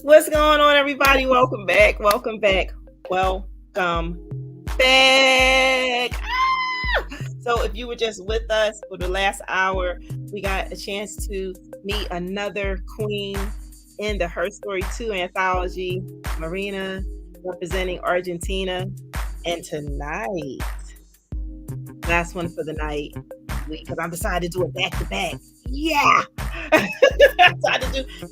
What's going on, everybody? Welcome back. Welcome back. Welcome back. So, if you were just with us for the last hour, we got a chance to meet another queen in the Her Story 2 anthology, Marina, representing Argentina. And tonight, last one for the night, because I'm decided to do it back to back. Yeah.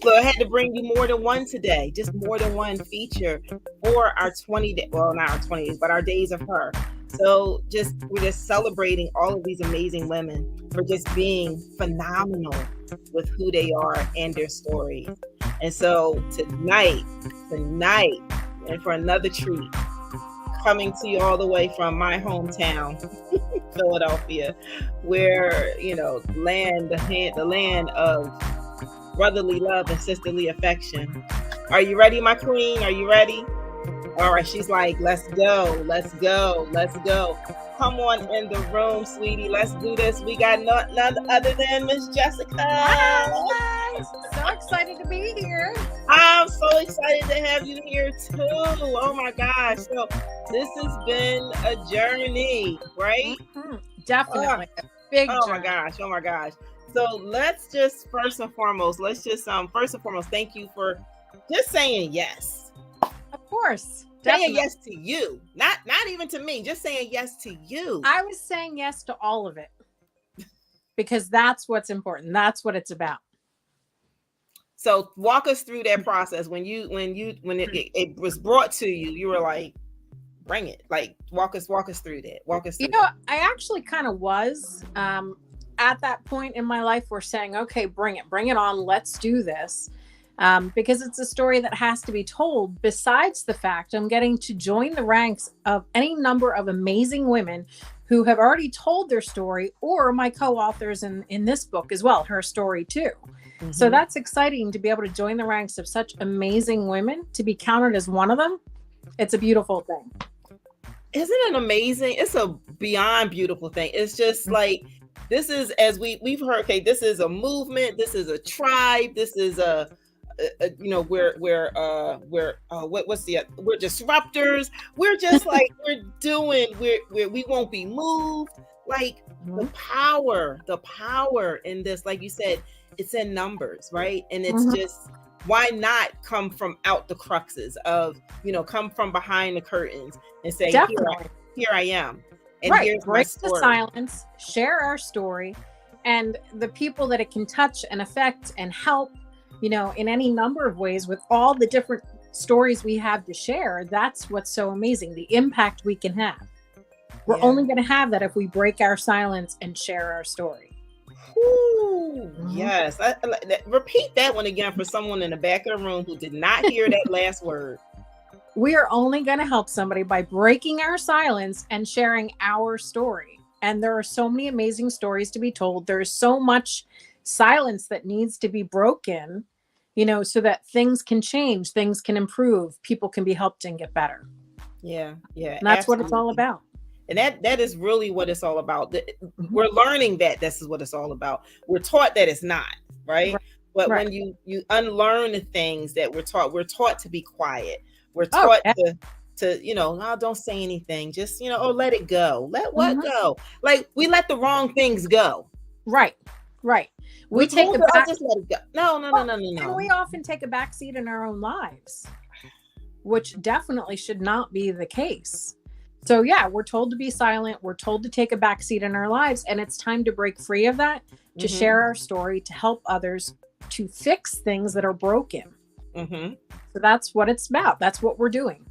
So I had to bring you more than one today, just more than one feature for our 20 days, well, not our 20 days, but our days of her. So we're just celebrating all of these amazing women for just being phenomenal with who they are and their stories. And so tonight, and for another treat, coming to you all the way from my hometown, Philadelphia, where the land of brotherly love and sisterly affection. Are you ready, my queen? Are you ready? All right, she's like, let's go. Come on in the room, sweetie. Let's do this. We got none other than Miss Jessica. Hi, so excited to be here. I'm so excited to have you here too. Oh my gosh. So this has been a journey, right? Mm-hmm. Definitely. A big journey. Oh my gosh. So let's just first and foremost, thank you for just saying yes. Of course. Saying yes to you. Not even to me, just saying yes to you. I was saying yes to all of it. Because that's what's important. That's what it's about. So walk us through that process. When it was brought to you, you were like, bring it. Like walk us through that. I actually kind of was at that point in my life. We're saying, okay, bring it on. Let's do this. Because it's a story that has to be told. Besides the fact I'm getting to join the ranks of any number of amazing women who have already told their story, or my co-authors in this book as well, her story too. Mm-hmm. So that's exciting to be able to join the ranks of such amazing women, to be counted as one of them. It's a beautiful thing. Isn't it amazing? It's a beyond beautiful thing. It's just like, this is, as we've heard, okay, this is a movement. This is a tribe. This is we're disruptors. We're just like, we won't be moved. Like the power in this, like you said, it's in numbers, right? And it's just, why not come from out the cruxes of, come from behind the curtains and say, here I am. And here's break the silence, share our story, and the people that it can touch and affect and help, in any number of ways, with all the different stories we have to share. That's what's so amazing, the impact we can have. We're only going to have that if we break our silence and share our story. Ooh, yes. Repeat that one again for someone in the back of the room who did not hear that last word. We are only going to help somebody by breaking our silence and sharing our story. And there are so many amazing stories to be told. There's so much silence that needs to be broken, so that things can change, things can improve, people can be helped and get better. Yeah. And that's absolutely what it's all about. And that is really what it's all about. We're learning that this is what it's all about. We're taught that it's not, right? But when you unlearn the things that we're taught to be quiet. We're taught to no, don't say anything. Just, let it go. Let what go? Like, we let the wrong things go. Right. We take just let it go. No. And we often take a back seat in our own lives, which definitely should not be the case. So we're told to be silent. We're told to take a back seat in our lives. And it's time to break free of that, to share our story, to help others, to fix things that are broken. So that's what it's about. That's what we're doing.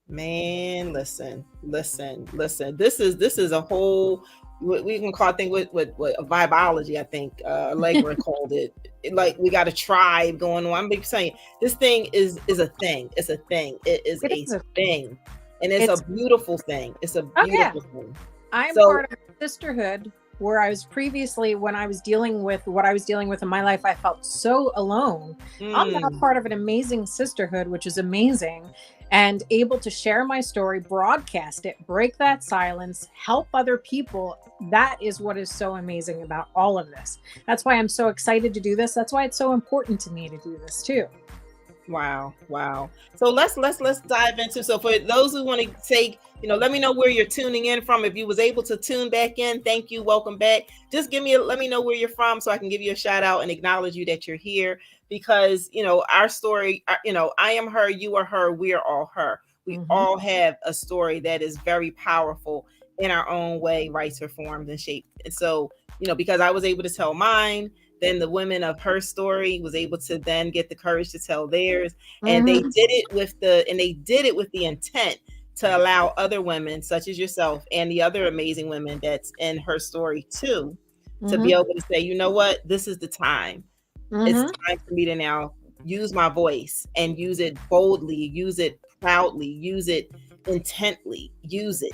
Man, listen. This is a whole, we can call a thing with a vibology, I think Allegra called it. Like, we got a tribe going on. I'm saying this thing is a thing. It's a thing. It is a thing. And it's a beautiful thing. It's a beautiful thing. I'm part of a sisterhood where I was previously, when I was dealing with what I was dealing with in my life, I felt so alone. I'm now part of an amazing sisterhood, which is amazing, and able to share my story, broadcast it, break that silence, help other people. That is what is so amazing about all of this. That's why I'm so excited to do this. That's why it's so important to me to do this too. Wow, wow. So let's dive into. So for those who want to take, let me know where you're tuning in from. If you was able to tune back in, thank you, welcome back. Just let me know where you're from so I can give you a shout out and acknowledge you that you're here, because our story, I am her, you are her, we are all her. We all have a story that is very powerful in our own way, rights or forms and shaped. And so, because I was able to tell mine, then the women of her story was able to then get the courage to tell theirs. And they did it with the intent to allow other women such as yourself and the other amazing women that's in her story too, to be able to say, you know what, this is the time. It's time for me to now use my voice and use it boldly, use it proudly, use it intently, use it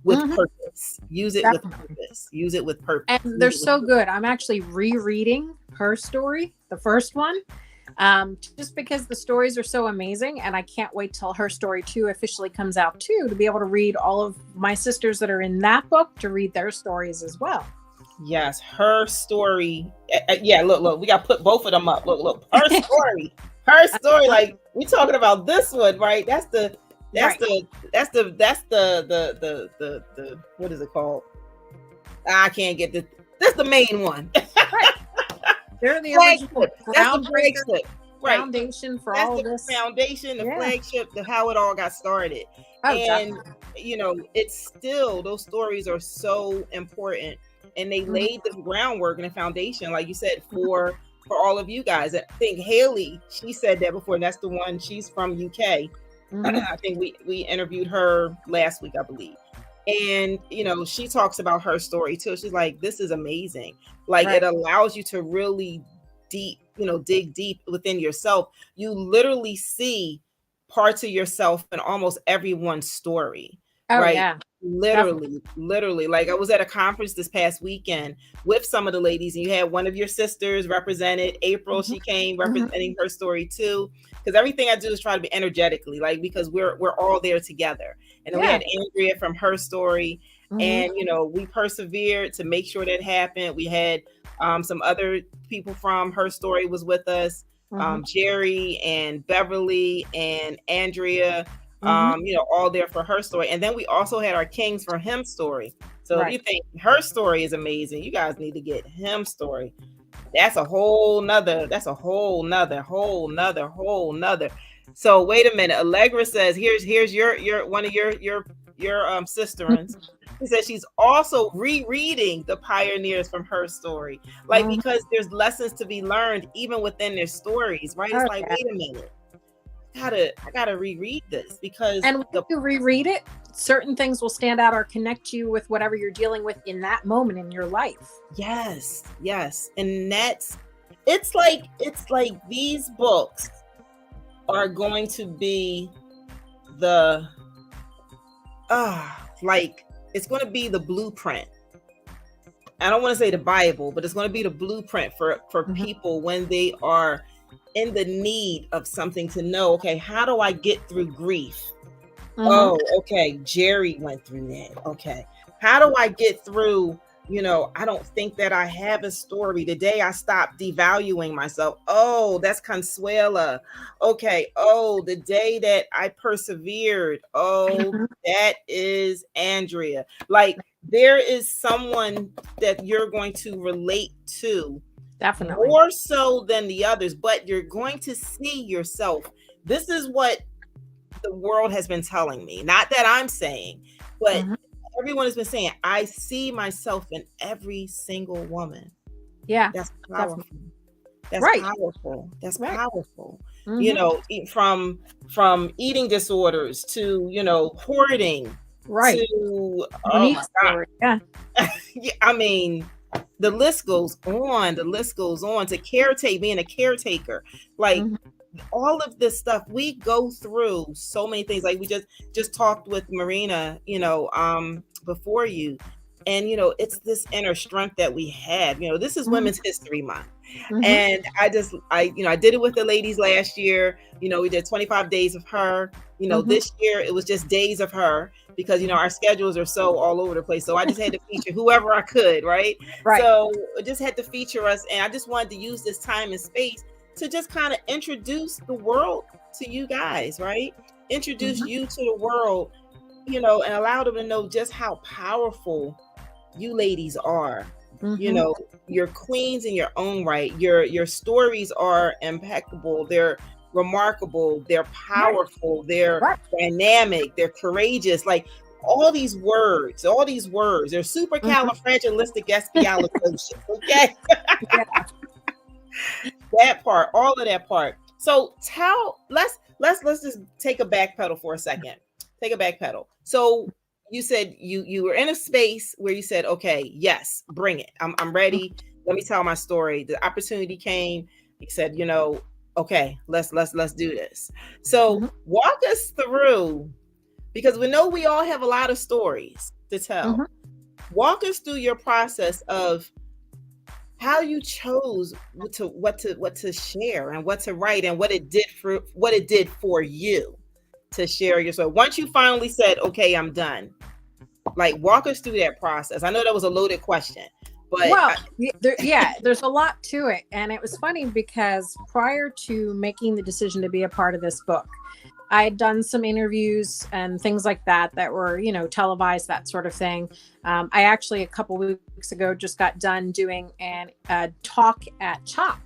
with purpose. Use it with purpose. Use it with purpose. And they're so good. I'm actually rereading her story, the first one, just because the stories are so amazing, and I can't wait till her story 2 officially comes out too, to be able to read all of my sisters that are in that book, to read their stories as well. Yes, her story. Yeah, look, we got to put both of them up. Look, her story. Like, we talking about this one, right? That's the what is it called? I can't get this. That's the main one. Right. They're the original flagship. Right. Foundation for that's all the this. Foundation, the flagship, how it all got started. Oh, and definitely. it's still, those stories are so important, and they laid the groundwork and the foundation, like you said, for all of you guys. I think Haley, she said that before, and that's the one. She's from UK. I think we interviewed her last week, I believe. And she talks about her story too. She's like, this is amazing. Like, it allows you to really dig deep within yourself. You literally see parts of yourself in almost everyone's story. Oh, right? Yeah. Literally. Like, I was at a conference this past weekend with some of the ladies, and you had one of your sisters represented. April, she came representing her story too. Because everything I do is try to be energetically, like, because we're all there together. And then we had Andrea from her story, and we persevered to make sure that happened. We had some other people from her story was with us, Jerry and Beverly and Andrea. All there for her story. And then we also had our Kings from him story. So if you think her story is amazing, you guys need to get him story. That's a whole nother. So wait a minute. Allegra says, here's your one of your sisterins. She says she's also rereading the pioneers from her story. Like, because there's lessons to be learned even within their stories, right? It's like, wait a minute. I gotta reread this, because when you reread it, certain things will stand out or connect you with whatever you're dealing with in that moment in your life. Yes. And it's like these books are going to be it's going to be the blueprint. I don't want to say the Bible, but it's going to be the blueprint for people when they are in the need of something, to know, okay, how do I get through grief? Oh, okay, Jerry went through that. Okay, how do I get through, I don't think that I have a story. The day I stopped devaluing myself. Oh, that's Consuela. Okay. Oh, the day that I persevered. Oh, that is Andrea. Like, there is someone that you're going to relate to. Definitely. More so than the others, but you're going to see yourself. This is what the world has been telling me. Not that I'm saying, but everyone has been saying, I see myself in every single woman. Yeah. That's powerful. Definitely. That's powerful. That's powerful. From eating disorders to, hoarding. Right. To, oh my God. Yeah. I mean, the list goes on to being a caretaker. Like, all of this stuff, we go through so many things. Like, we just talked with Marina, before you, and it's this inner strength that we have. This is Women's History Month, and I did it with the ladies last year. We did 25 days of her. This year it was just days of her, because our schedules are so all over the place. So I just had to feature whoever I could, right? So I just had to feature us, and I just wanted to use this time and space to just kind of introduce the world to you guys, right? Introduce Mhm. you to the world, you know, and allow them to know just how powerful you ladies are. You Mhm. know, you're queens in your own right. Your stories are impeccable. They're remarkable. They're Right. powerful. They're Right. dynamic. They're courageous. Like all these words, they're Mhm. supercalifragilisticexpialidocious. Okay, Yeah. that part, all of that part. So let's just take a back pedal for a second. Take a back pedal. So you said you were in a space where you said, okay, yes, bring it. I'm ready. Let me tell my story. The opportunity came. You said, you know, okay, let's do this. So Mhm. walk us through, because we know we all have a lot of stories to tell. Mhm. Walk us through your process of how you chose what to share and what to write and what it did for you to share your story. Once you finally said, okay, I'm done. Like walk us through that process. I know that was a loaded question, but Well, yeah, there's a lot to it. And it was funny because prior to making the decision to be a part of this book, I had done some interviews and things like that that were, televised, that sort of thing. I actually, a couple weeks ago, just got done doing a talk at CHOP,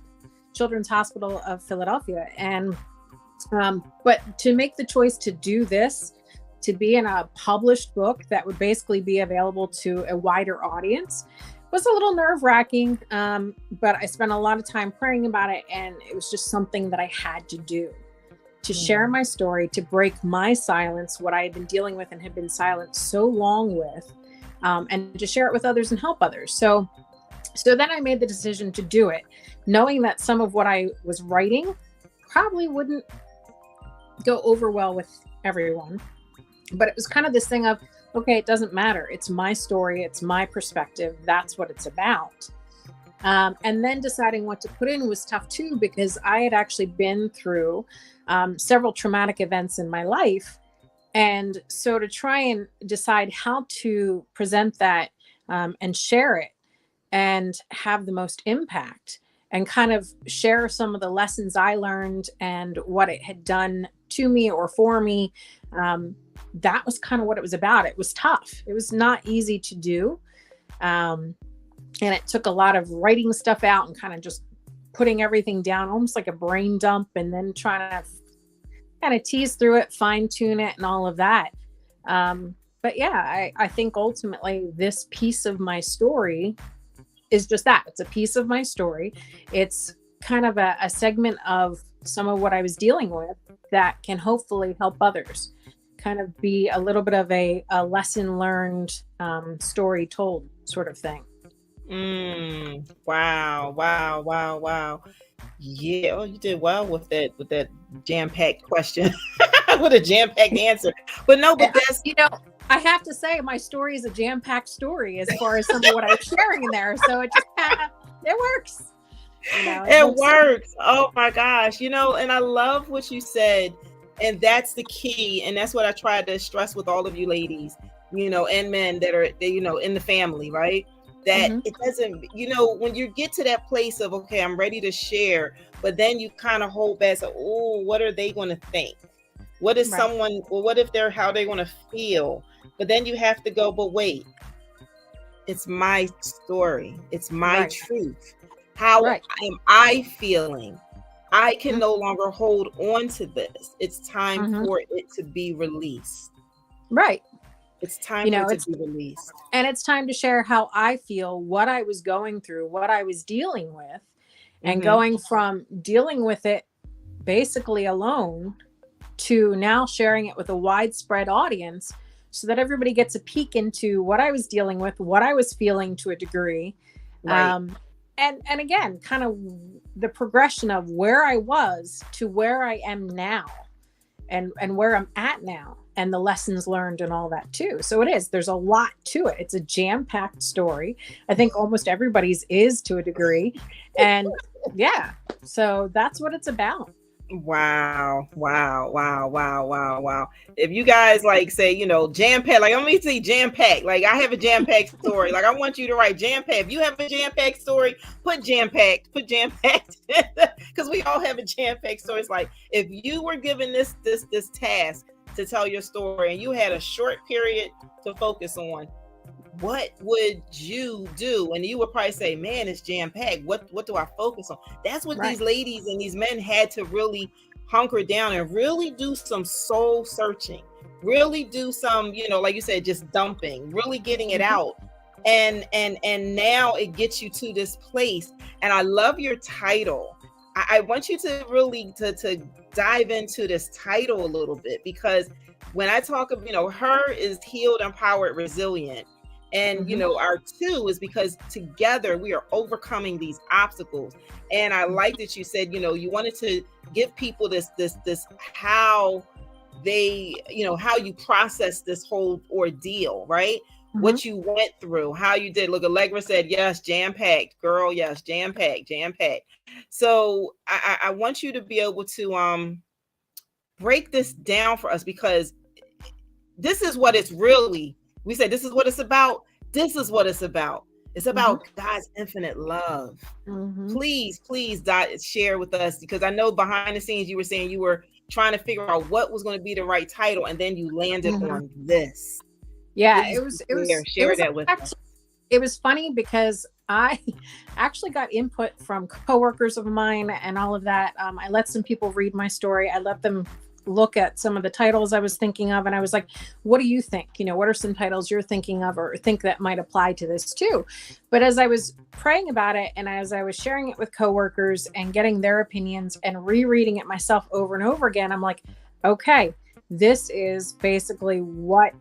Children's Hospital of Philadelphia. And, but to make the choice to do this, to be in a published book that would basically be available to a wider audience, was a little nerve wracking. But I spent a lot of time praying about it, and it was just something that I had to do, to share my story, to break my silence, what I had been dealing with and had been silent so long with, and to share it with others and help others. So then I made the decision to do it, knowing that some of what I was writing probably wouldn't go over well with everyone. But it was kind of this thing of, okay, it doesn't matter. It's my story. It's my perspective. That's what it's about. And then deciding what to put in was tough too, because I had actually been through several traumatic events in my life. And so to try and decide how to present that, and share it and have the most impact, and kind of share some of the lessons I learned and what it had done to me or for me. That was kind of what it was about. It was tough. It was not easy to do. Um, and it took a lot of writing stuff out and kind of just putting everything down, almost like a brain dump, and then trying to kind of tease through it, fine tune it, and all of that. But yeah, I think ultimately this piece of my story is just that. It's a piece of my story. It's kind of a segment of some of what I was dealing with that can hopefully help others, kind of be a little bit of a lesson learned, story told sort of thing. Wow, wow, wow, wow. Yeah, oh, you did well with that jam-packed question. With a jam-packed answer. But no, but I, that's you know, I have to say my story is a jam-packed story as far as some of what I'm sharing in there. So it just kind of, it works. It it works. works. Oh my gosh. You know, and I love what you said. And that's the key. And that's what I tried to stress with all of you ladies, you know, and men that are, you know, in the family, right? That Hmm. it doesn't, you know, when you get to that place of, okay, I'm ready to share, but then you kind of hold back. So, oh, what are they going to think? What is Right. someone, well, what if they're, how they're going to feel? But then you have to go, but wait, it's my story. It's my Right. truth. How Right. am I feeling? I can Mhm. no longer hold on to this. It's time Mhm. for it to be released. Right. It's time for it to It's, be released. and it's time to share how I feel, what I was going through, what I was dealing with, and Mm-hmm. going from dealing with it basically alone to now sharing it with a widespread audience, so that everybody gets a peek into what I was dealing with, what I was feeling to a degree. Right. Um, and again, kind of the progression of where I was to where I am now, and where I'm at now, and the lessons learned and all that too. So it is, there's a lot to it. It's a jam-packed story. I think almost everybody's is to a degree. And yeah, so that's what it's about. Wow, wow, wow, wow, wow, wow. If you guys like say, jam pack, like I'm gonna say jam pack. Like I have a jam pack story. Like I want you to write jam pack. If you have a jam pack story, put jam pack, because we all have a jam pack story. It's like if you were given this task to tell your story and you had a short period to focus on, what would you do? And you would probably say, man, it's jam packed. What do I focus on? That's what Right. these ladies and these men had to really hunker down and really do some soul searching, really do some, like you said, just dumping, really getting it Mhm. out. And now it gets you to this place. And I love your title. I want you to really to dive into this title a little bit, because when I talk of, her is healed, empowered, resilient. And Mhm. our two is because together we are overcoming these obstacles. And I like that you said, you wanted to give people this how they, how you process this whole ordeal, right? Mhm. What you went through, how you did. Look, Allegra said, yes, jam packed, girl. Yes, jam packed, jam packed. So I want you to be able to break this down for us, because this is what it's really, we said this is what it's about. This is what it's about. It's Mhm. about God's infinite love. Mhm. Please share with us, because I know behind the scenes you were saying you were trying to figure out what was going to be the right title, and then you landed Mhm. on this. Yeah, Please it share was that with us. actually, it was funny because I actually got input from coworkers of mine and all of that. I let some people read my story. I let them look at some of the titles I was thinking of, and I was like, "What do you think? What are some titles you're thinking of or think that might apply to this too?" But as I was praying about it, and as I was sharing it with coworkers and getting their opinions and rereading it myself over and over again, I'm like, "Okay, this is basically what,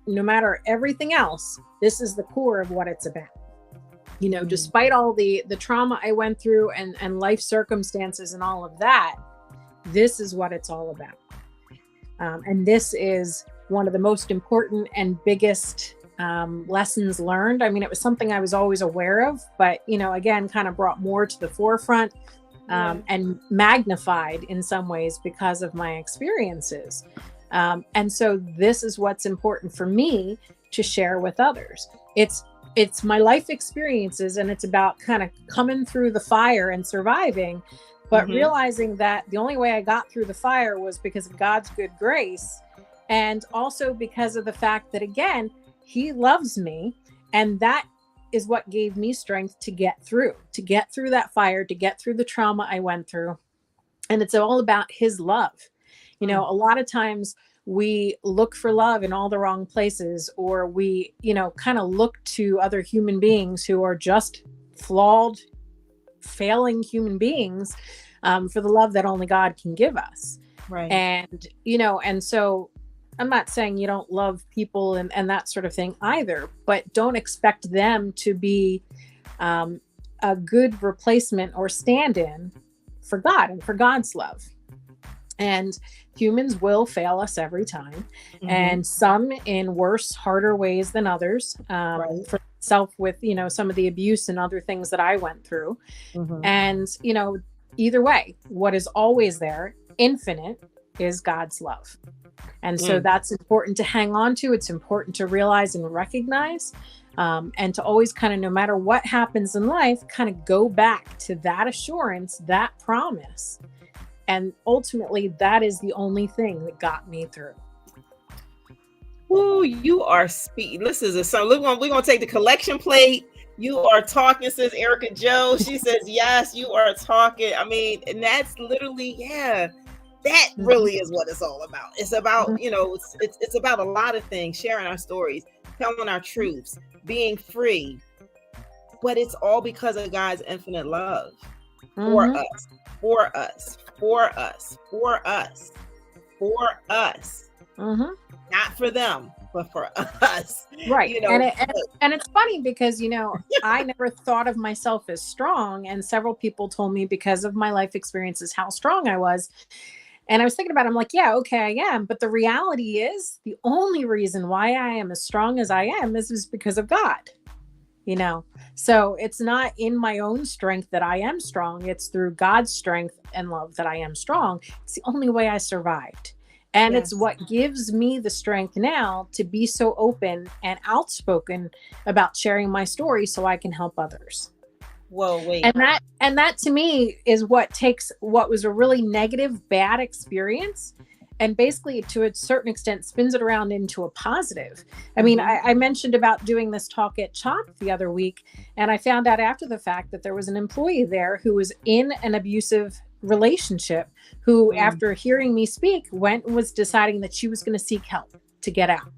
no matter everything else, this is the core of what it's about. Mm. Despite all the trauma I went through and life circumstances and all of that, this is what it's all about. And this is one of the most important and biggest lessons learned. I mean, it was something I was always aware of, but again, kind of brought more to the forefront, Yeah. and magnified in some ways because of my experiences. And so this is what's important for me to share with others. It's my life experiences, and it's about kind of coming through the fire and surviving, but Mm-hmm. realizing that the only way I got through the fire was because of God's good grace, and also because of the fact that, again, he loves me, and that is what gave me strength to get through that fire, to get through the trauma I went through. And it's all about his love. Mm. A lot of times we look for love in all the wrong places, or we, kind of look to other human beings who are just flawed, failing human beings, for the love that only God can give us. Right. And so I'm not saying you don't love people and that sort of thing either, but don't expect them to be um, a good replacement or stand in for God and for God's love. And humans will fail us every time, Mm-hmm. and some in worse, harder ways than others. Right. For myself, with some of the abuse and other things that I went through. Mm-hmm. And either way, what is always there, infinite, is God's love. And so Mm. that's important to hang on to. It's important to realize and recognize, and to always kind of, no matter what happens in life, kind of go back to that assurance, that promise. And ultimately, that is the only thing that got me through. Ooh, you are speed. This is a song. We're gonna take the collection plate. You are talking, says Erica Joe. She says, yes, you are talking. I mean, and that's literally, yeah, that Mhm. really is what it's all about. It's about, Mhm. it's about a lot of things, sharing our stories, telling our truths, being free. But it's all because of God's infinite love for Mhm. us, for us, for us, for us, for us. Mhm. Not for them, but for us. Right. You And know, and it's funny because I never thought of myself as strong, and several people told me because of my life experiences how strong I was. And I was thinking about it, I'm like, yeah, okay, I am, but the reality is the only reason why I am as strong as I am is because of God. you know. So it's not in my own strength that I am strong. It's through God's strength and love that I am strong. It's the only way I survived. And it's Yes. what gives me the strength now to be so open and outspoken about sharing my story so I can help others. Whoa, And wait. that to me is what takes what was a really negative, bad experience and basically to a certain extent spins it around into a positive. I mean, Mm-hmm. I mentioned about doing this talk at CHOP the other week, and I found out after the fact that there was an employee there who was in an abusive relationship who, Mm, after hearing me speak, went and was deciding that she was going to seek help to get out.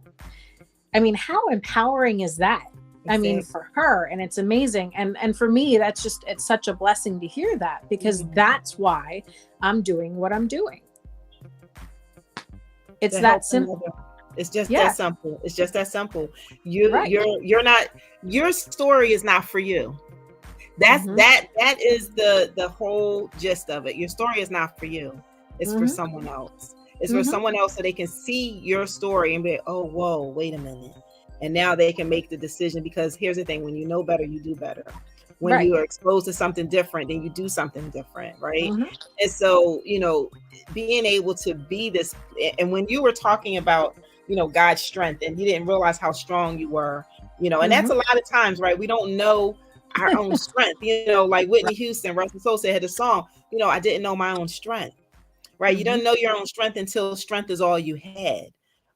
I mean, how empowering is that? I mean, exactly. for her, and it's amazing. And for me, that's just, it's such a blessing to hear that, because Mhm. that's why I'm doing what I'm doing. It's To that help simple. another. It's just that Yes. simple. It's just that simple. You Right. you're not, your story is not for you. Mm-hmm. That is the whole gist of it. Your story is not for you. It's for Mm-hmm. someone else. It's for Mm-hmm. someone else so they can see your story and be like, oh, whoa, wait a minute. And now they can make the decision, because here's the thing, when you know better, you do better. When Right. you are exposed to something different, then you do something different, right? Mm-hmm. And so, being able to be this, and when you were talking about, God's strength, and you didn't realize how strong you were, and Mm-hmm. that's a lot of times, right? We don't know our own strength, like Whitney Houston, Russell Sosa had a song, I didn't know my own strength, right? You Mm-hmm. don't know your own strength until strength is all you had,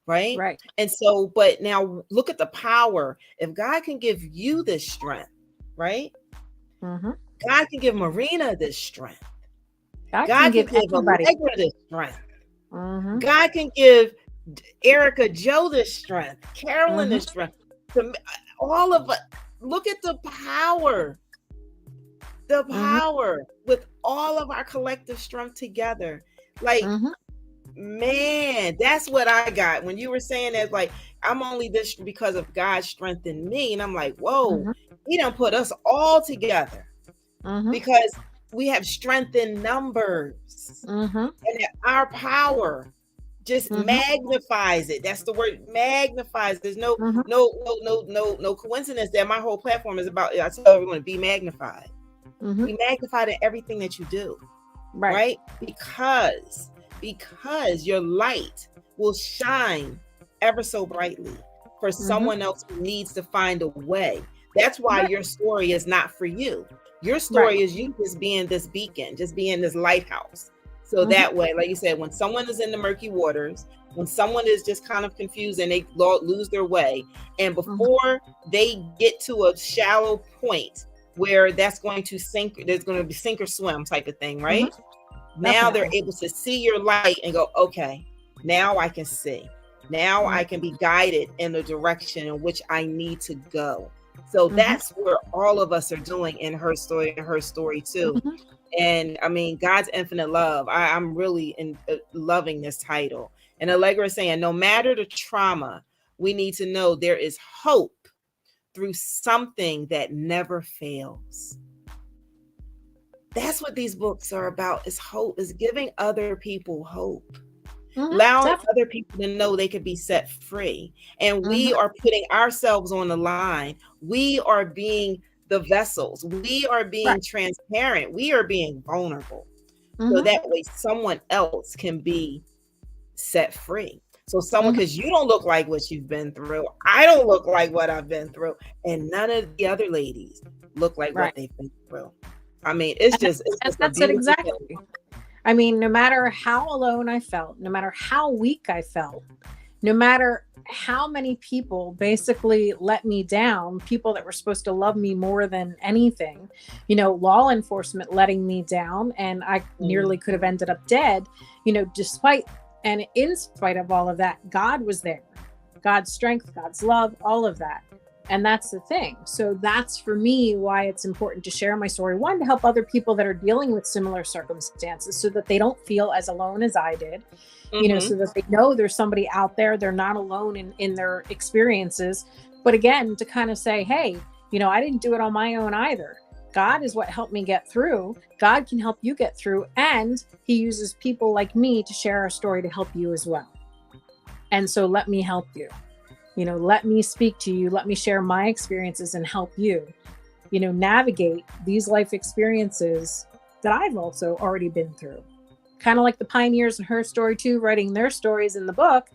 right? Right. And so, but now look at the power. If God can give you this strength, right? Mm-hmm. God can give Marina this strength. God can God can give give anybody. Allegra this strength. Mm-hmm. God can give Erica Joe this strength, Carolyn Mm-hmm. this strength. All of us. Look at the Mm-hmm. power with all of our collective strength together. Like, Mm-hmm. man, that's what I got when you were saying that. Like, I'm only this because of God's strength in me, and I'm like, whoa, Mm-hmm. He done put us all together Mm-hmm. because we have strength in numbers, Mm-hmm. and that our power just Mm-hmm. magnifies it. That's the word, magnifies. There's no Mm-hmm. no no no no no coincidence that my whole platform is about. I tell everyone to be magnified. Mm-hmm. Be magnified in everything that you do, Right. right? Because your light will shine ever so brightly for Mm-hmm. someone else who needs to find a way. That's why Right. your story is not for you. Your Right. story is you just being this beacon, just being this lighthouse. So Mm-hmm. that way, like you said, when someone is in the murky waters, when someone is just kind of confused and they lose their way, and Mm-hmm. before they get to a shallow point where that's going to sink, there's going to be sink or swim type of thing, Mm-hmm. right? Now they're Definitely. able to see your light and go, okay, now I can see. Now I can be guided in the direction in which I need to go. So Mm-hmm. that's where all of us are doing in her story too. Mm-hmm. And I mean, God's infinite love. I'm really loving this title. And Allegra is saying, no matter the trauma, we need to know there is hope through something that never fails. That's what these books are about, is hope, is giving other people hope, Mm-hmm. allowing Definitely. other people to know they could be set free. And we Mm-hmm. are putting ourselves on the line. We are being the vessels. We are Right. being transparent. We are being vulnerable. So Mm-hmm. that way someone else can be set free. So someone, Mm-hmm. because you don't look like what you've been through. I don't look like what I've been through. And none of the other ladies look like Right. what they've been through. I mean, it's And, and just a that's it beautiful thing. exactly. I mean, no matter how alone I felt, no matter how weak I felt, no matter how many people basically let me down, people that were supposed to love me more than anything, law enforcement letting me down, and I Mm. nearly could have ended up dead, despite and in spite of all of that, God was there. God's strength, God's love, all of that. And that's the thing. So that's for me why it's important to share my story. One, to help other people that are dealing with similar circumstances so that they don't feel as alone as I did, Mm-hmm. so that they know there's somebody out there. They're not alone in their experiences. But again, to kind of say, hey, I didn't do it on my own either. God is what helped me get through. God can help you get through. And He uses people like me to share our story to help you as well. And so let me help you. let me speak to you, let me share my experiences and help you, navigate these life experiences that I've also already been through. Kind of like the pioneers in her story too, writing their stories in the book,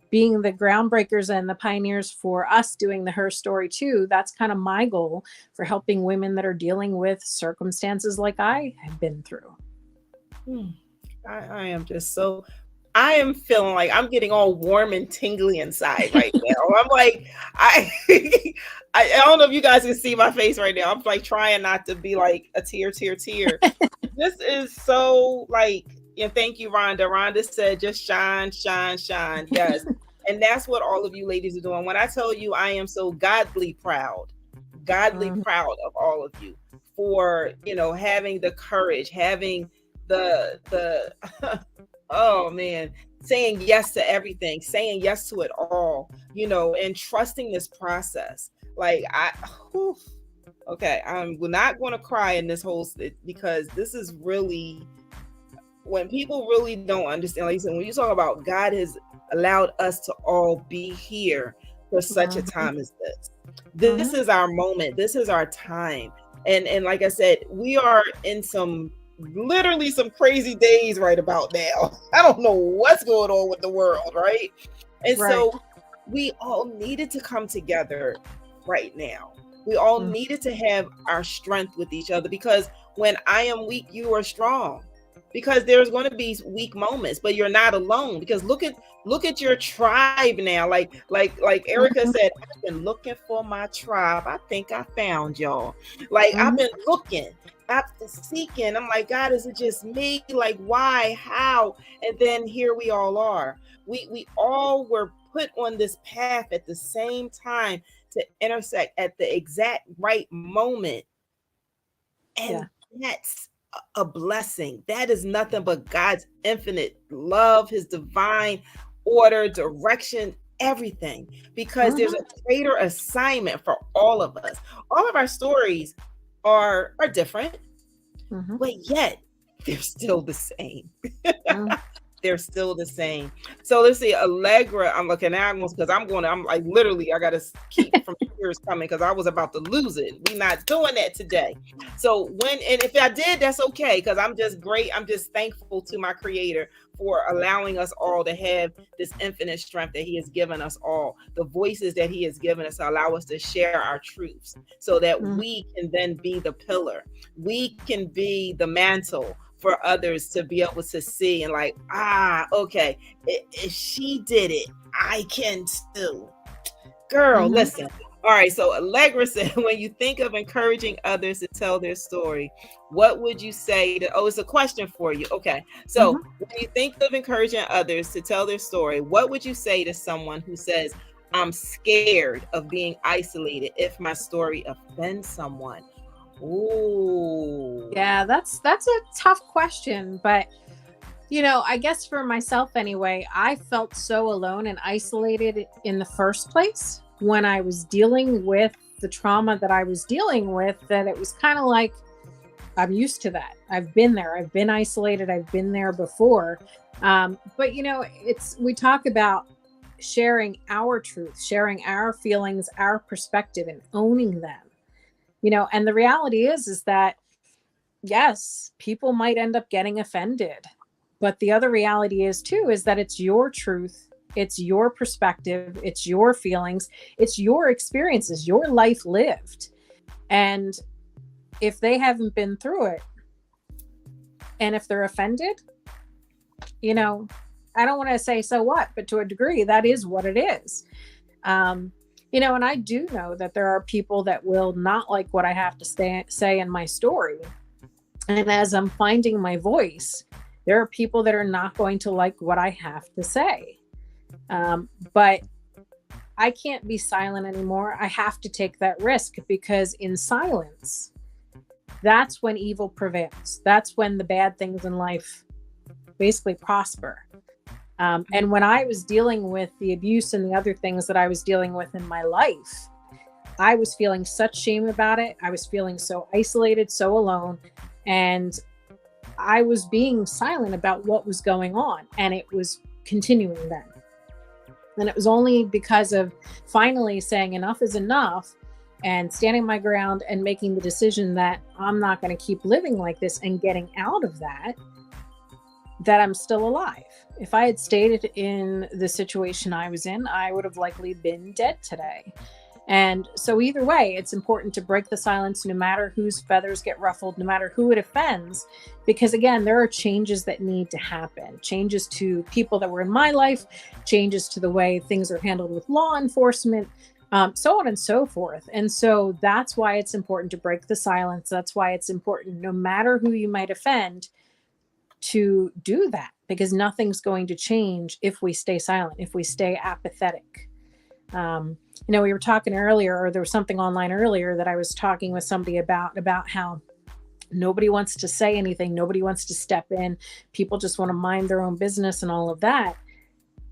being the groundbreakers and the pioneers for us doing the her story too. That's kind of my goal for helping women that are dealing with circumstances like I have been through. I am just so, I am feeling like I'm getting all warm and tingly inside right now. I'm like, I, I don't know if you guys can see my face right now. I'm like trying not to be like a tear. This is so like, thank you, Rhonda. Rhonda said, just shine, shine, shine. Yes. And that's what all of you ladies are doing. When I tell you, I am so godly proud of all of you for, having the courage, having the oh man, saying yes to everything, saying yes to it all, and trusting this process. Like okay, I'm not going to cry in this whole, because this is really, when people really don't understand, like you said, when you talk about God has allowed us to all be here for such a time as this. This is our moment. This is our time. And like I said, we are in literally some crazy days right about now. I don't know what's going on with the world, right? And so we all needed to come together right now. We all needed to have our strength with each other, because when I am weak, you are strong. Because there's going to be weak moments, but you're not alone. Because look at your tribe now. Like Erica said, I've been looking for my tribe. I think I found y'all. Like I've been looking, I've been seeking. I'm like, God, is it just me? Like, why? How? And then here we all are. We all were put on this path at the same time to intersect at the exact right moment. And that's a blessing. That is nothing but God's infinite love, his divine order, direction, everything, because there's a greater assignment for all of us. All of our stories are different, but yet they're still the same. They're still the same. So let's see, Allegra. I'm looking at because I'm like, literally, I gotta keep from tears coming because I was about to lose it. We're not doing that today. So and if I did, that's okay, because I'm just great. I'm just thankful to my Creator for allowing us all to have this infinite strength that he has given us all, the voices that he has given us to allow us to share our truths, so that we can then be the pillar. We can be the mantle for others to be able to see and like, okay, if she did it, I can too. Girl, listen. All right, so Allegra said, when you think of encouraging others to tell their story, what would you say it's a question for you. Okay, so when you think of encouraging others to tell their story, what would you say to someone who says, I'm scared of being isolated if my story offends someone? Ooh. Yeah, that's a tough question, but I guess for myself anyway, I felt so alone and isolated in the first place when I was dealing with the trauma that I was dealing with, that it was kind of like, I'm used to that. I've been there. I've been isolated. I've been there before. But we talk about sharing our truth, sharing our feelings, our perspective, and owning them. And the reality is that, yes, people might end up getting offended. But the other reality is that it's your truth. It's your perspective. It's your feelings. It's your experiences, your life lived. And if they haven't been through it, and if they're offended, I don't want to say so what, but to a degree, that is what it is. And I do know that there are people that will not like what I have to say in my story. And as I'm finding my voice, there are people that are not going to like what I have to say. But I can't be silent anymore. I have to take that risk, because in silence, that's when evil prevails. That's when the bad things in life basically prosper. And when I was dealing with the abuse and the other things that I was dealing with in my life, I was feeling such shame about it. I was feeling so isolated, so alone. And I was being silent about what was going on. And it was continuing then. And it was only because of finally saying enough is enough and standing my ground and making the decision that I'm not going to keep living like this and getting out of that, that I'm still alive. If I had stayed in the situation I was in, I would have likely been dead today. And so either way, it's important to break the silence, no matter whose feathers get ruffled, no matter who it offends, because again, there are changes that need to happen, changes to people that were in my life, changes to the way things are handled with law enforcement, so on and so forth. And so that's why it's important to break the silence. That's why it's important, no matter who you might offend, to do that, because nothing's going to change if we stay silent, if we stay apathetic. We were talking earlier, or there was something online earlier that I was talking with somebody about how nobody wants to say anything. Nobody wants to step in. People just want to mind their own business and all of that.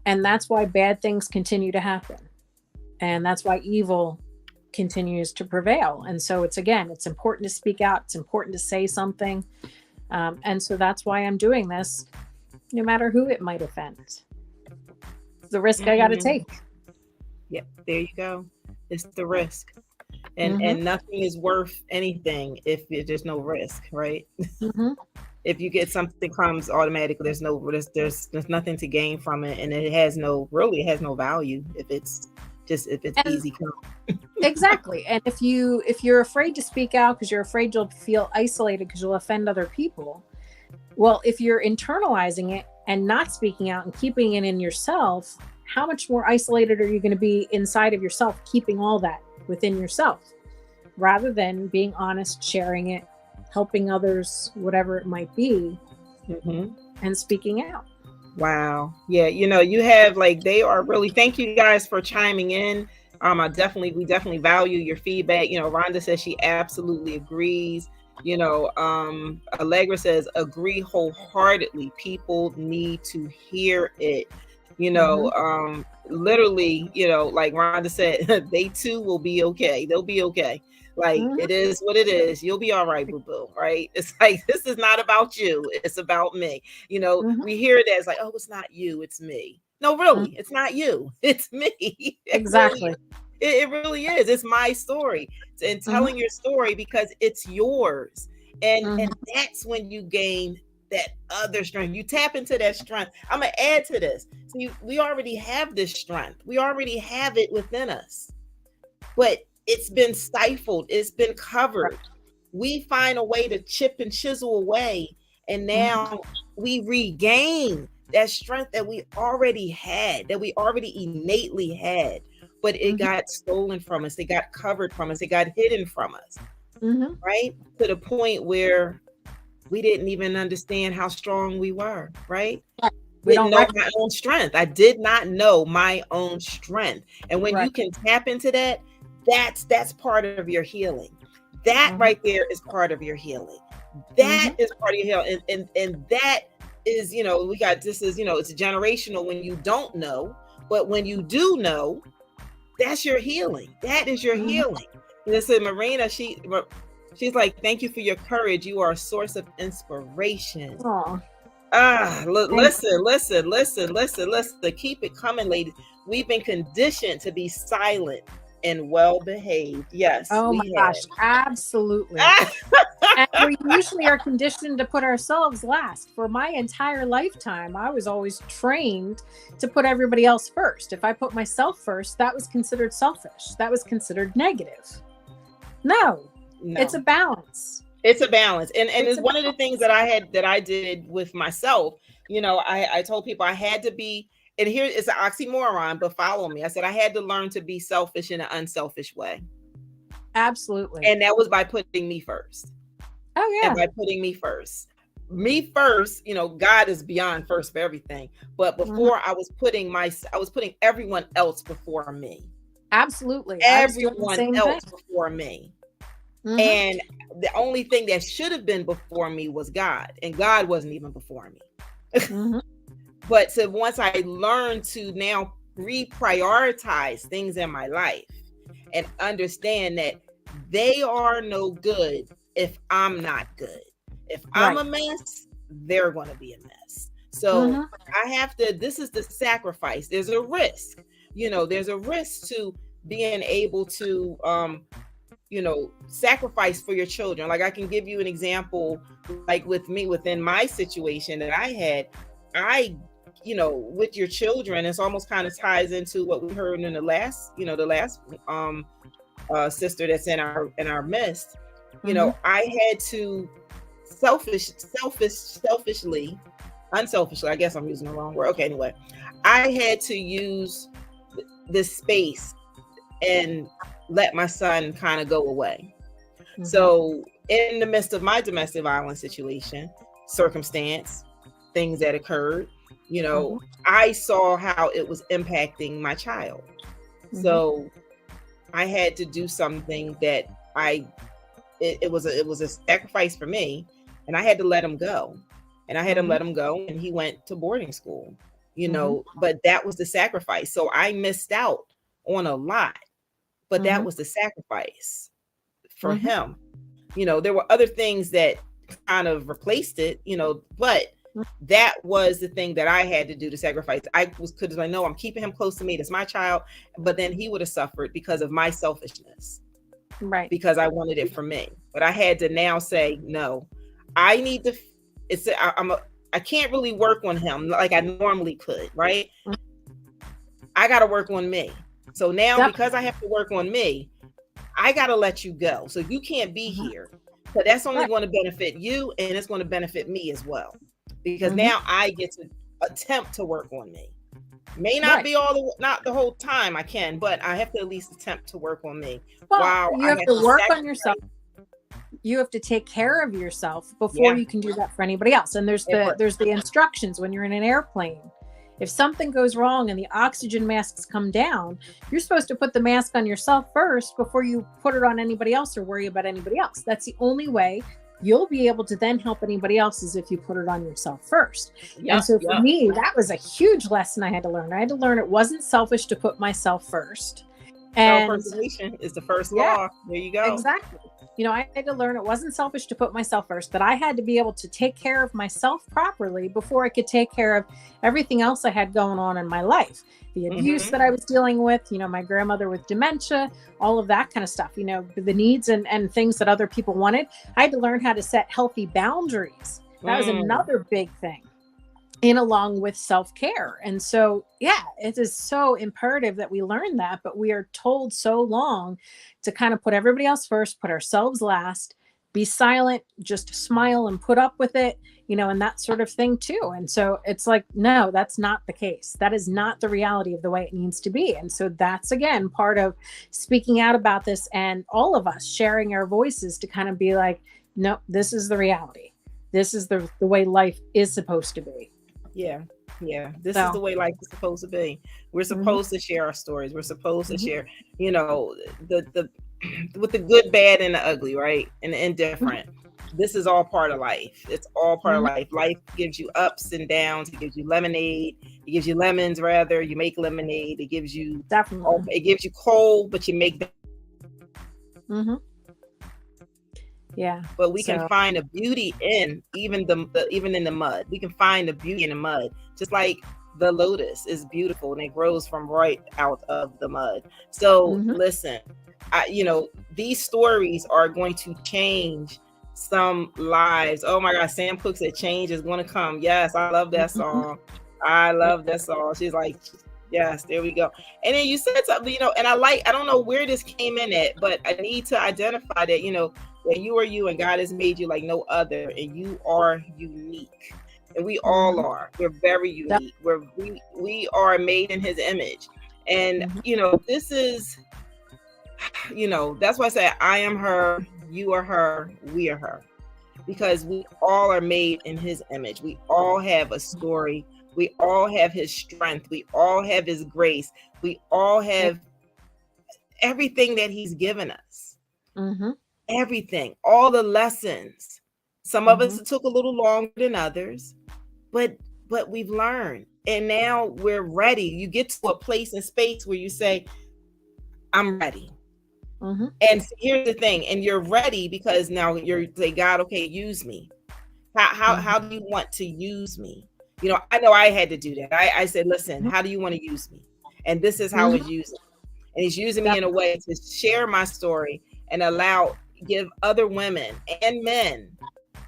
And that's why bad things continue to happen. And that's why evil continues to prevail. And so it's important to speak out. It's important to say something. And so that's why I'm doing this, no matter who it might offend. It's the risk I got to take. Yep, there you go. It's the risk. And nothing is worth anything if there's no risk, right? If you get something comes automatically, there's nothing to gain from it, and it has no value if it's easy come. Exactly. And if you're afraid to speak out because you're afraid you'll feel isolated because you'll offend other people, well, if you're internalizing it and not speaking out and keeping it in yourself, how much more isolated are you going to be inside of yourself, keeping all that within yourself, rather than being honest, sharing it, helping others, whatever it might be, and speaking out. Wow. Yeah. You have they are really, thank you guys for chiming in. We definitely value your feedback. Rhonda says she absolutely agrees. Allegra says, agree wholeheartedly. People need to hear it. Literally, like Rhonda said, they too will be okay. They'll be okay. It is what it is. You'll be all right, boo-boo, right? It's like, this is not about you. It's about me. We hear it as like, oh, it's not you, it's me. No, really, it's not you. It's me. Exactly. It really is. It's my story. And telling your story because it's yours. And that's when you gain that other strength. You tap into that strength. I'm going to add to this. See, we already have this strength. We already have it within us. But it's been stifled. It's been covered. We find a way to chip and chisel away. And now we regain that strength that we already had, that we already innately had. But it got stolen from us. It got covered from us. It got hidden from us. Right? To the point where we didn't even understand how strong we were, right? We didn't know my own strength. I did not know my own strength. And when you can tap into that, that's part of your healing. That right there is part of your healing. That is part of your healing. And that is, it's generational when you don't know, but when you do know, that's your healing. That is your healing. Listen, Marina, she's like, thank you for your courage. You are a source of inspiration. Listen. Keep it coming, ladies. We've been conditioned to be silent and well behaved. Yes. Oh my gosh, absolutely. And we usually are conditioned to put ourselves last. For my entire lifetime, I was always trained to put everybody else first. If I put myself first, that was considered selfish. That was considered negative. No. It's a balance. It's a balance. And it's one of the things that I did with myself. I told people I had to be, and here it's an oxymoron, but follow me. I said I had to learn to be selfish in an unselfish way. Absolutely. And that was by putting me first. Oh yeah. And by putting me first. Me first, God is beyond first for everything. But before I was putting everyone else before me. Absolutely. Everyone else before me. And the only thing that should have been before me was God, and God wasn't even before me. But so once I learned to now reprioritize things in my life and understand that they are no good if I'm not good. If I'm a mess, they're going to be a mess. So I have to, this is the sacrifice. There's a risk. there's a risk to being able to sacrifice for your children. Like, I can give you an example, like with me, within my situation that I had. With your children, it's almost kind of ties into what we heard in the last sister that's in our midst. I had to unselfishly, I guess I'm using the wrong word. Okay, anyway, I had to use this space and let my son kind of go away. So in the midst of my domestic violence circumstance, things that occurred, I saw how it was impacting my child. So I had to do something that it was a sacrifice for me, and I had to let him go. And I had him let him go, and he went to boarding school, but that was the sacrifice. So I missed out on a lot, but that was the sacrifice for him. There were other things that kind of replaced it, but that was the thing that I had to do to sacrifice. Because I know I'm keeping him close to me. That's my child. But then he would have suffered because of my selfishness. Right. Because I wanted it for me. But I had to now say, no, I need to, I can't really work on him like I normally could, right? I got to work on me. So now, because I have to work on me, I got to let you go. So you can't be here. So that's only going to benefit you, and it's going to benefit me as well. Because now I get to attempt to work on me. May not be not the whole time I can, but I have to at least attempt to work on me. Well, you have to work on yourself. You have to take care of yourself before you can do that for anybody else. And there's the instructions when you're in an airplane. If something goes wrong and the oxygen masks come down, you're supposed to put the mask on yourself first before you put it on anybody else or worry about anybody else. That's the only way you'll be able to then help anybody else is if you put it on yourself first. And so for me, that was a huge lesson I had to learn. I had to learn it wasn't selfish to put myself first. And self-preservation is the first law. There you go. Exactly. I had to learn it wasn't selfish to put myself first, that I had to be able to take care of myself properly before I could take care of everything else I had going on in my life. The abuse that I was dealing with, my grandmother with dementia, all of that kind of stuff, the needs and things that other people wanted. I had to learn how to set healthy boundaries. That was another big thing. Along with self-care. And so, it is so imperative that we learn that, but we are told so long to kind of put everybody else first, put ourselves last, be silent, just smile and put up with it, and that sort of thing too. And so it's like, no, that's not the case. That is not the reality of the way it needs to be. And so that's, again, part of speaking out about this and all of us sharing our voices to kind of be like, no, this is the reality. This is the way life is supposed to be. Yeah. This is the way life is supposed to be. We're supposed to share our stories. We're supposed to share, the with the good, bad, and the ugly, right? And the indifferent. This is all part of life. It's all part of life. Life gives you ups and downs. It gives you lemonade. It gives you lemons, rather. You make lemonade. It gives you it gives you cold, but you make them. Yeah. But we can find a beauty in even in the mud. We can find the beauty in the mud. Just like the lotus is beautiful and it grows from right out of the mud. So listen, these stories are going to change some lives. Oh my God, Sam Cooke said change is going to come. Yes, I love that song. I love that song. She's like, yes, there we go. And then you said something, and I don't know where this came in at, but I need to identify that, that you are you and God has made you like no other, and you are unique. And we all are. We're very unique. We are made in his image. And, this is, that's why I say I am her, you are her, we are her. Because we all are made in his image. We all have a story. We all have his strength. We all have his grace. We all have everything that he's given us. Everything, all the lessons. Some of us took a little longer than others, but we've learned. And now we're ready. You get to a place and space where you say, I'm ready. And here's the thing, and you're ready because now you're say, God, okay, use me. How do you want to use me? I know I had to do that. I said, listen, how do you want to use me? And this is how it's using. And he's using me in a way to share my story and give other women and men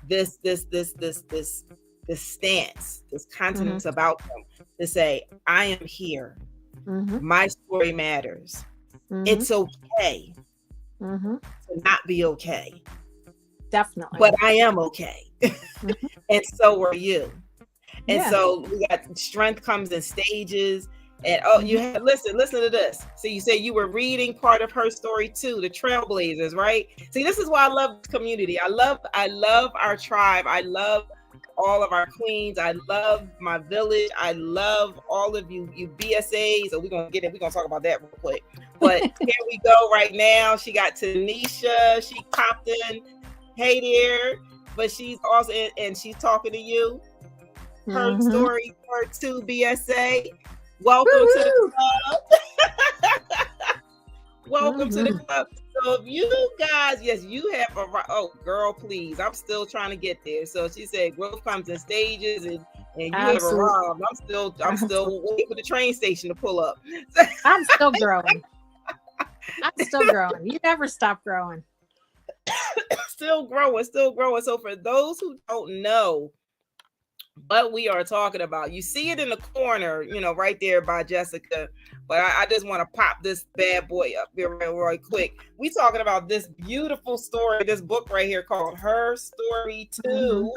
this stance, this confidence about them, to say, I am here. My story matters. It's okay to not be okay. Definitely. But I am okay. And so are you. And so we got strength comes in stages. And you had listen to this. So you say you were reading part of her story too, the Trailblazers, right? See, this is why I love this community. I love our tribe. I love all of our queens. I love my village. I love all of you BSAs. So we're gonna talk about that real quick. But here we go right now. She got Tanisha, she popped in. Hey there, but she's also and she's talking to you. Her story part 2 BSA. Welcome to the club. Welcome to the club. So if you guys, yes, you have oh girl, please. I'm still trying to get there. So she said growth comes in stages and you have arrived. I'm still waiting for the train station to pull up. I'm still growing. You never stop growing. Still growing. So for those who don't know what we are talking about, you see it in the corner, right there by Jessica. But I just want to pop this bad boy up here real quick. We talking about this beautiful story, this book right here called Her Story 2,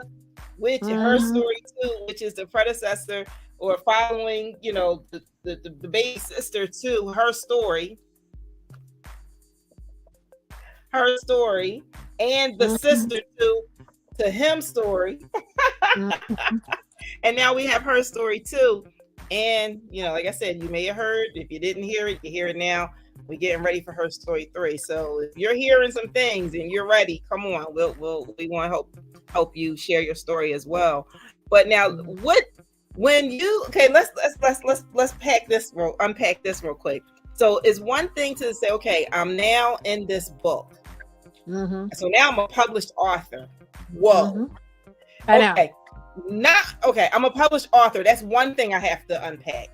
which Her Story 2, which is the predecessor or following, the baby sister to Her Story. Her Story, and the sister to Him Story. And now we have Her Story too. And like I said, you may have heard. If you didn't hear it, you hear it now. We're getting ready for Her Story 3. So if you're hearing some things and you're ready, come on. We want to help you share your story as well. But now, let's unpack this real quick. So it's one thing to say, okay, I'm now in this book. So now I'm a published author. Whoa. I know. I'm a published author. That's one thing I have to unpack.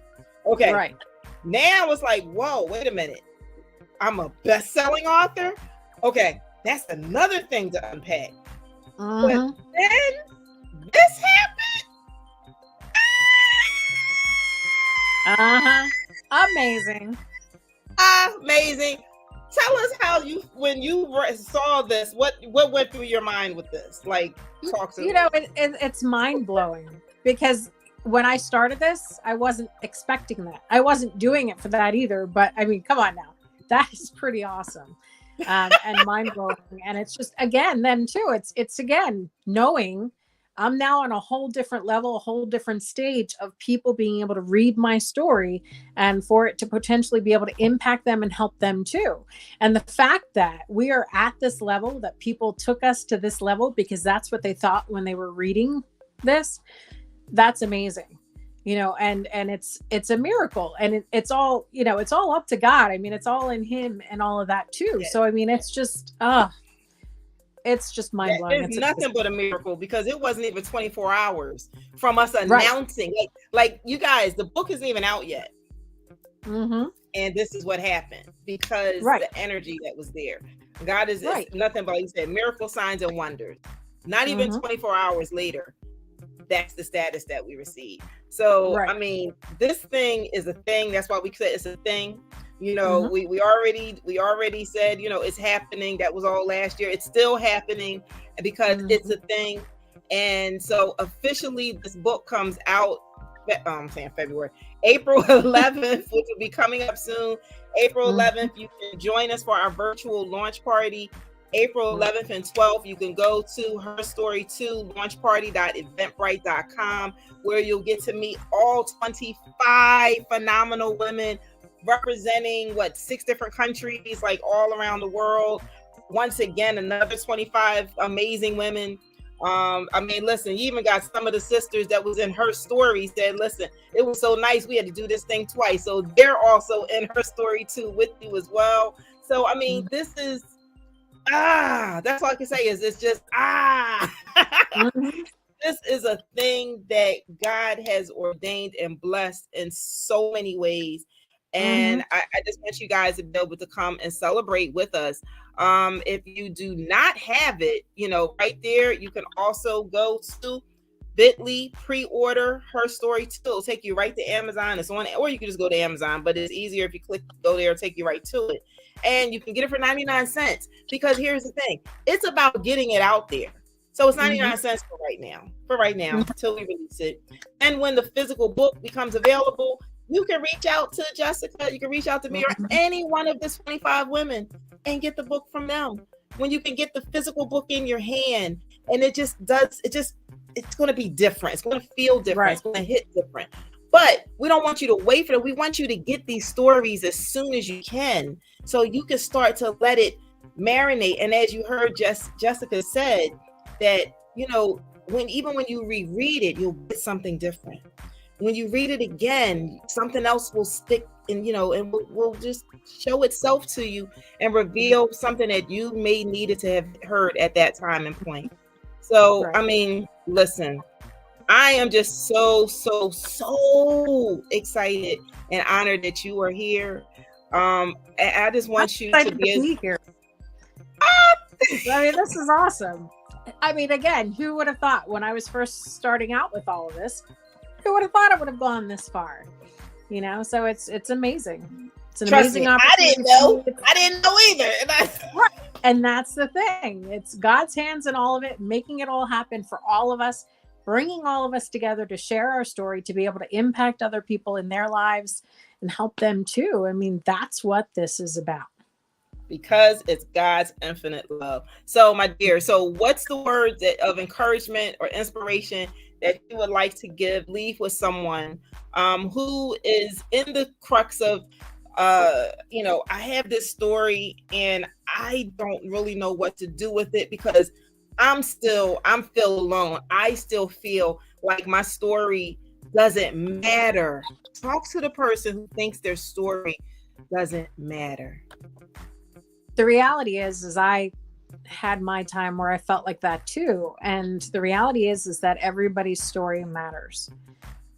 Okay. Right. Now it's like, whoa, wait a minute. I'm a best-selling author. Okay. That's another thing to unpack. But then this happened. Amazing. Tell us how when you saw this, what went through your mind with this? Like, talk to me. It's mind blowing, because when I started this, I wasn't expecting that. I wasn't doing it for that either. But I mean, come on now, that is pretty awesome and mind blowing. And it's just it's again knowing I'm now on a whole different level, a whole different stage of people being able to read my story and for it to potentially be able to impact them and help them too. And the fact that we are at this level, that people took us to this level because that's what they thought when they were reading this, that's amazing. And it's a miracle, and it's all, it's all up to God. I mean, it's all in Him and all of that too. So, I mean, it's just mind blowing. It's nothing but a miracle, because it wasn't even 24 hours from us announcing. Right. Like you guys, the book isn't even out yet. And this is what happened, because the energy that was there. God is nothing but, He said, miracle signs and wonders. Not even 24 hours later, that's the status that we receive. So, I mean, this thing is a thing. That's why we said it's a thing. We already said, it's happening. That was all last year. It's still happening because it's a thing. And so officially this book comes out, I'm saying February, April 11th, which will be coming up soon. April 11th, you can join us for our virtual launch party. April 11th and 12th, you can go to Her Story 2 launchparty.eventbrite.com, where you'll get to meet all 25 phenomenal women representing 6 different countries, like all around the world. Once again, another 25 amazing women. I mean, listen, you even got some of the sisters that was in Her Story said, listen, it was so nice, we had to do this thing twice. So they're also in Her Story too with you as well. So, I mean, this is, that's all I can say is it's just, This is a thing that God has ordained and blessed in so many ways. And I just want you guys to be able to come and celebrate with us. If you do not have it, right there, you can also go to bit.ly, pre-order her story too. It'll take you right to Amazon. It's on, or you can just go to Amazon, but it's easier if you go there, take you right to it. And you can get it for 99 cents, because here's the thing. It's about getting it out there. So it's 99 cents for right now, until we release it. And when the physical book becomes available, you can reach out to Jessica, you can reach out to me, or any one of the 25 women and get the book from them. When you can get the physical book in your hand, and it's going to be different. It's going to feel different. Right. It's going to hit different. But we don't want you to wait for it. We want you to get these stories as soon as you can, so you can start to let it marinate. And as you heard Jessica said, that, when you reread it, you'll get something different. When you read it again, something else will stick and will just show itself to you and reveal something that you may needed to have heard at that time and point. So, right. I mean, listen, I am just so excited and honored that you are here. And I just want you to be here. I mean, this is awesome. I mean, again, who would have thought when I was first starting out with all of this, who would have thought it would have gone this far? So it's amazing. It's an amazing opportunity. I didn't know either. Right. And that's the thing. It's God's hands in all of it, making it all happen for all of us, bringing all of us together to share our story, to be able to impact other people in their lives and help them too. I mean, that's what this is about. Because it's God's infinite love. So, my dear, what's the word of encouragement or inspiration that you would like to leave with someone who is in the crux of, I have this story and I don't really know what to do with it, because I'm still alone. I still feel like my story doesn't matter. Talk to the person who thinks their story doesn't matter. The reality is I had my time where I felt like that too. And the reality is that everybody's story matters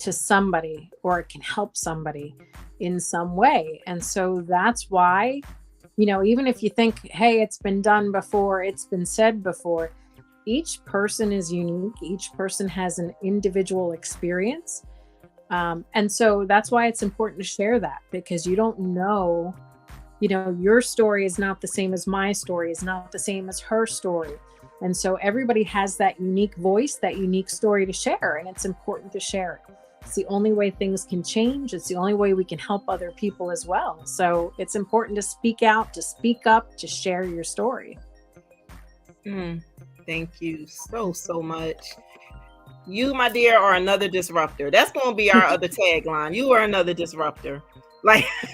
to somebody, or it can help somebody in some way. And so that's why, even if you think, hey, it's been done before, it's been said before, each person is unique. Each person has an individual experience. And so that's why it's important to share that, because you don't know, your story is not the same as my story, is not the same as her story. And so everybody has that unique voice, that unique story to share, and it's important to share it. It's the only way things can change. It's the only way we can help other people as well. So it's important to speak out, to speak up, to share your story. Thank you so much. You, my dear, are another disruptor. That's going to be our other tagline. You are another disruptor. Like, I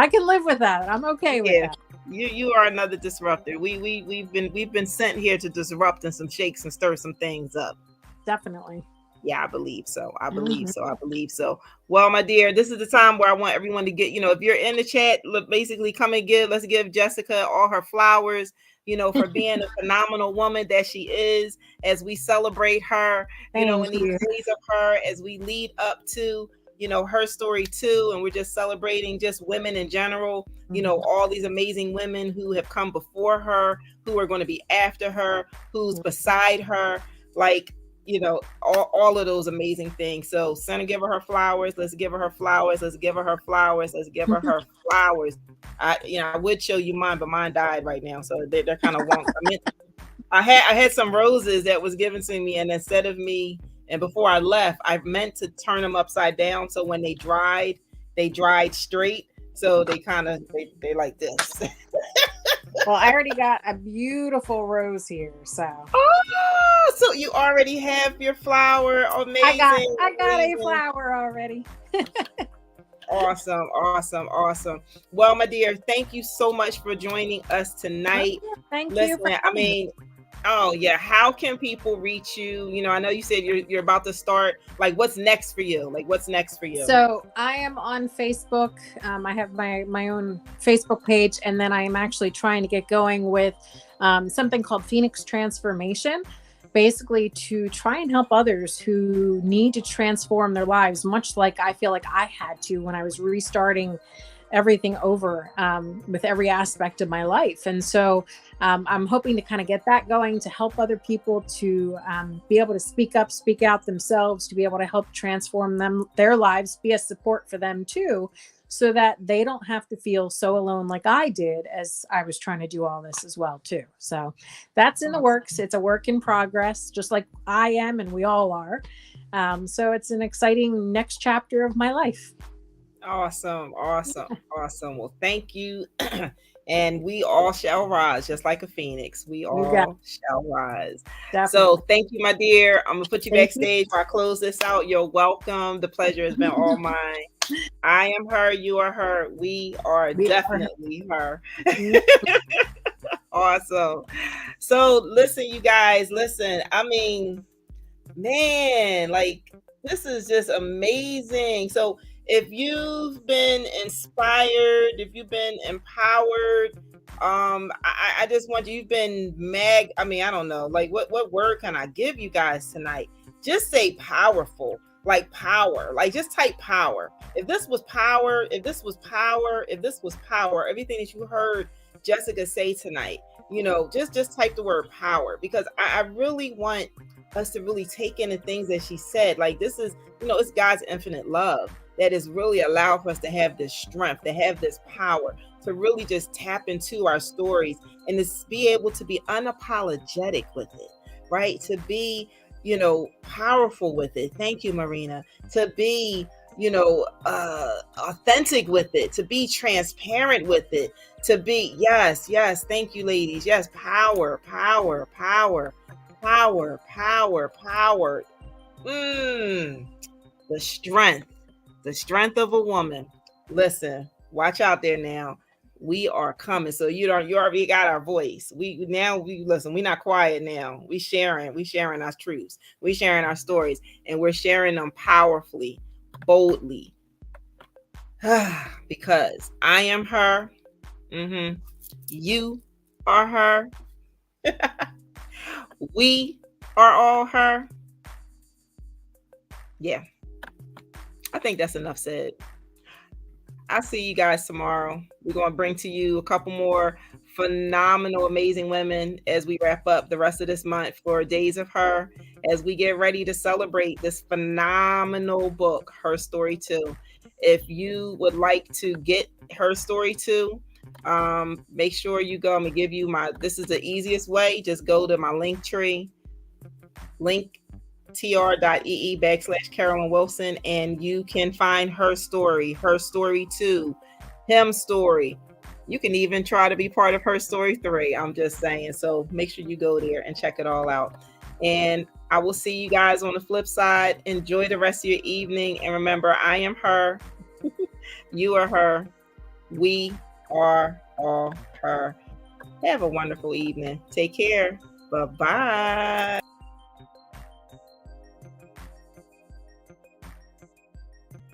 can live with that. I'm okay with that. You are another disruptor. We've been sent here to disrupt and shake and stir some things up. Definitely. Yeah, I believe so. I believe so. Well, my dear, this is the time where I want everyone to get, if you're in the chat, basically come and let's give Jessica all her flowers, for being a phenomenal woman that she is, as we celebrate her, in these days of her, as we lead up to, her story too. And we're just celebrating just women in general, all these amazing women who have come before her, who are going to be after her, who's beside her, like, all of those amazing things. So Santa, give her flowers. Let's give her flowers. Let's give her her flowers. Let's give her her flowers. I would show you mine, but mine died right now. So they're kind of wonky. I had some roses that was given to me, and instead of me, and before I left, I meant to turn them upside down. So when they dried straight. So they they like this. Well, I already got a beautiful rose here, so. Oh, so you already have your flower. Amazing. I got a flower already. Awesome. Well, my dear, thank you so much for joining us tonight. Thank you. I mean, oh yeah, how can people reach you? I know you said you're about to start. Like, what's next for you? So I am on Facebook. I have my own Facebook page, and then I am actually trying to get going with something called Phoenix Transformation, basically to try and help others who need to transform their lives, much like I feel like I had to when I was restarting everything over, with every aspect of my life. And so I'm hoping to kind of get that going to help other people to be able to speak up, speak out themselves, to be able to help transform their lives, be a support for them too, so that they don't have to feel so alone like I did as I was trying to do all this as well too. So that's in the works. It's a work in progress, just like I am and we all are. So it's an exciting next chapter of my life. Awesome, awesome, awesome. Well, thank you. And we all shall rise, just like a phoenix. We You got all shall rise. So definitely. thank you, my dear. I'm gonna put you Thank you. backstage while I close this out. You're welcome. The pleasure has been all mine. I am her, you are her, we are We are. definitely her. Awesome. So listen, you guys, listen. I mean, man, like this is just amazing. So if you've been inspired, if you've been empowered, I just want you've been I mean, I don't know, like what word can I give you guys tonight? Just say powerful, like power, like just type power. If this was power, if this was power, if this was power, everything that you heard Jessica say tonight, just type the word power, because I really want us to really take in the things that she said. Like this is, it's God's infinite love that is really allowed for us to have this strength, to have this power, to really just tap into our stories and to be able to be unapologetic with it, right? To be, powerful with it. Thank you, Marina. To be, authentic with it, to be transparent with it, to be, yes, thank you, ladies. Yes, power, power, power, power, power, power. The strength of a woman. Listen, watch out there now. We are coming. So you already got our voice. We listen, we're not quiet now. We sharing our truths. We sharing our stories, and we're sharing them powerfully, boldly. Because I am her. You are her. We are all her. Yeah, I think that's enough said. I'll see you guys tomorrow. We're going to bring to you a couple more phenomenal, amazing women as we wrap up the rest of this month for Days of Her, as we get ready to celebrate this phenomenal book, Her Story Too. If you would like to get Her Story Too, make sure you go. I'm going to give you this is the easiest way. Just go to my link tree, linktr.ee/Carolyn Wilson, and you can find Her Story Too, Him Story. You can even try to be part of Her Story 3. I'm just saying. So make sure you go there and check it all out. And I will see you guys on the flip side. Enjoy the rest of your evening. And remember, I am her. You are her. We are all her. Have a wonderful evening. Take care. Bye-bye.